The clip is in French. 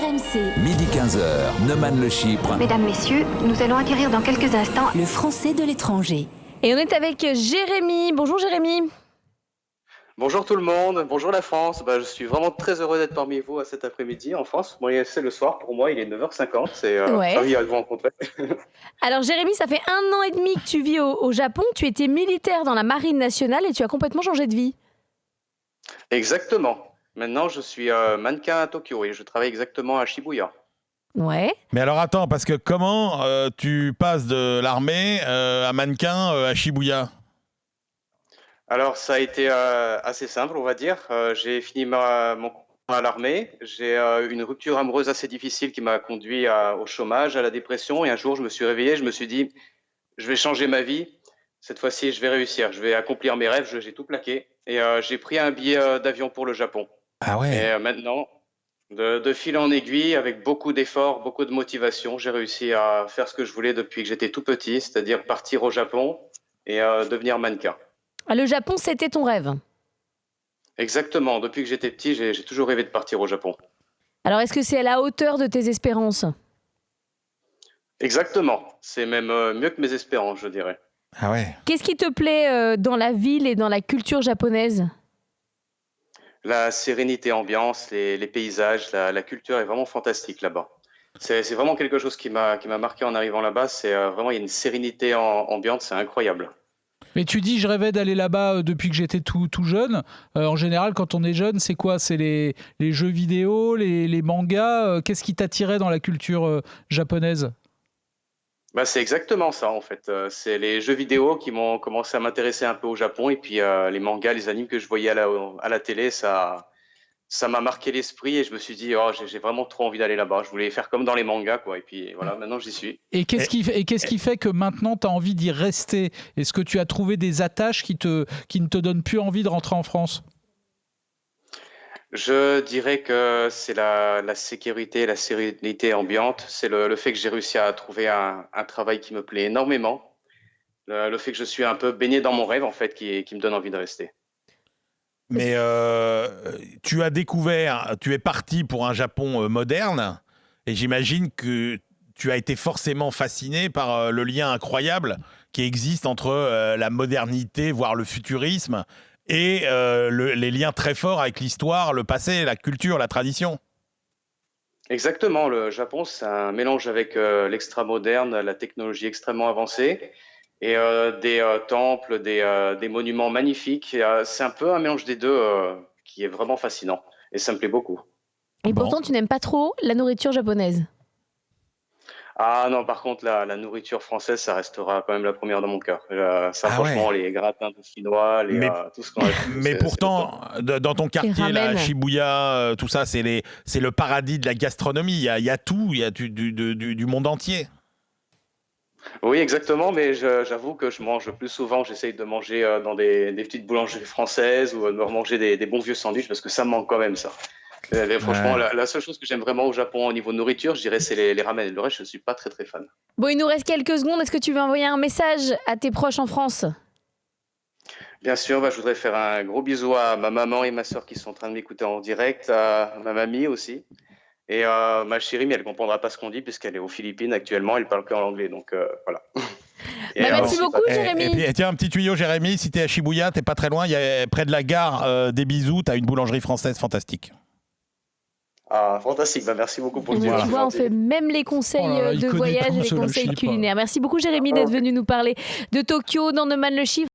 RMC. Midi 15h, Neumann le Chypre. Mesdames, Messieurs, nous allons acquérir dans quelques instants Le français de l'étranger. Et on est avec Jérémy. Bonjour Jérémy. Bonjour tout le monde, bonjour la France. Je suis vraiment très heureux d'être parmi vous cet après-midi en France. Moi, c'est le soir, pour moi, il est 9h50. C'est ravi de vous rencontrer. Alors Jérémy, ça fait 1 an et demi que tu vis au Japon. Tu étais militaire dans la marine nationale et tu as complètement changé de vie. Exactement. Maintenant, je suis mannequin à Tokyo et je travaille exactement à Shibuya. Ouais. Mais alors attends, parce que comment tu passes de l'armée à mannequin à Shibuya ? Alors, ça a été assez simple, on va dire. J'ai fini mon contrat à l'armée. J'ai une rupture amoureuse assez difficile qui m'a conduit au chômage, à la dépression. Et un jour, je me suis réveillé, je me suis dit, je vais changer ma vie. Cette fois-ci, je vais réussir. Je vais accomplir mes rêves. J'ai tout plaqué. Et j'ai pris un billet d'avion pour le Japon. Ah ouais. Et maintenant, de fil en aiguille, avec beaucoup d'efforts, beaucoup de motivation, j'ai réussi à faire ce que je voulais depuis que j'étais tout petit, c'est-à-dire partir au Japon et devenir mannequin. Ah, le Japon, c'était ton rêve. Exactement. Depuis que j'étais petit, j'ai toujours rêvé de partir au Japon. Alors, est-ce que c'est à la hauteur de tes espérances ? Exactement. C'est même mieux que mes espérances, je dirais. Ah ouais. Qu'est-ce qui te plaît dans la ville et dans la culture japonaise ? La sérénité ambiance, les paysages, la culture est vraiment fantastique là-bas. C'est vraiment quelque chose qui m'a marqué en arrivant là-bas. C'est vraiment, il y a une sérénité ambiante, c'est incroyable. Mais tu dis, je rêvais d'aller là-bas depuis que j'étais tout jeune. En général, quand on est jeune, c'est quoi ? C'est les jeux vidéo, les mangas. Qu'est-ce qui t'attirait dans la culture japonaise ? C'est exactement ça, en fait. C'est les jeux vidéo qui m'ont commencé à m'intéresser un peu au Japon. Et puis, les mangas, les animes que je voyais à la télé, ça m'a marqué l'esprit. Et je me suis dit, j'ai vraiment trop envie d'aller là-bas. Je voulais faire comme dans les mangas, quoi. Et puis, voilà, maintenant, j'y suis. Et qu'est-ce qui fait que maintenant, tu as envie d'y rester ? Est-ce que tu as trouvé des attaches qui ne te donnent plus envie de rentrer en France ? Je dirais que c'est la sécurité, la sérénité ambiante. C'est le fait que j'ai réussi à trouver un travail qui me plaît énormément. Le fait que je suis un peu baigné dans mon rêve, en fait, qui me donne envie de rester. Mais tu as découvert, tu es parti pour un Japon moderne, et j'imagine que tu as été forcément fasciné par le lien incroyable qui existe entre la modernité, voire le futurisme, et les liens très forts avec l'histoire, le passé, la culture, la tradition. Exactement. Le Japon, c'est un mélange avec l'extra-moderne, la technologie extrêmement avancée, et des temples, des monuments magnifiques. Et, c'est un peu un mélange des deux qui est vraiment fascinant. Et ça me plaît beaucoup. Et pourtant, tu n'aimes pas trop la nourriture japonaise ? Ah non, par contre, la nourriture française, ça restera quand même la première dans mon cœur. Franchement, les gratins de chinois, tout ce qu'on a vu. Mais pourtant, dans ton quartier, là, à Shibuya, tout ça, c'est le paradis de la gastronomie. Il y a tout, il y a du monde entier. Oui, exactement, mais j'avoue que je mange plus souvent, j'essaye de manger dans des petites boulangeries françaises ou de me manger des bons vieux sandwichs parce que ça me manque quand même, ça. Franchement, la seule chose que j'aime vraiment au Japon au niveau nourriture, je dirais, c'est les ramen. Le reste, je ne suis pas très très fan. Bon, il nous reste quelques secondes. Est-ce que tu veux envoyer un message à tes proches en France ? Bien sûr, je voudrais faire un gros bisou à ma maman et ma soeur qui sont en train de m'écouter en direct, à ma mamie aussi. Et ma chérie, mais elle ne comprendra pas ce qu'on dit puisqu'elle est aux Philippines actuellement, elle parle que en anglais, donc voilà. Merci beaucoup, Jérémy. Et puis, tiens, un petit tuyau, Jérémy, si tu es à Shibuya, tu n'es pas très loin, près de la gare des Bisous, tu as une boulangerie française fantastique. Ah, fantastique, merci beaucoup pour le dire. Tu vois, on fait même les conseils de voyage et les conseils culinaires. Merci beaucoup, Jérémy, d'être venu nous parler de Tokyo dans Neumann le Chypre.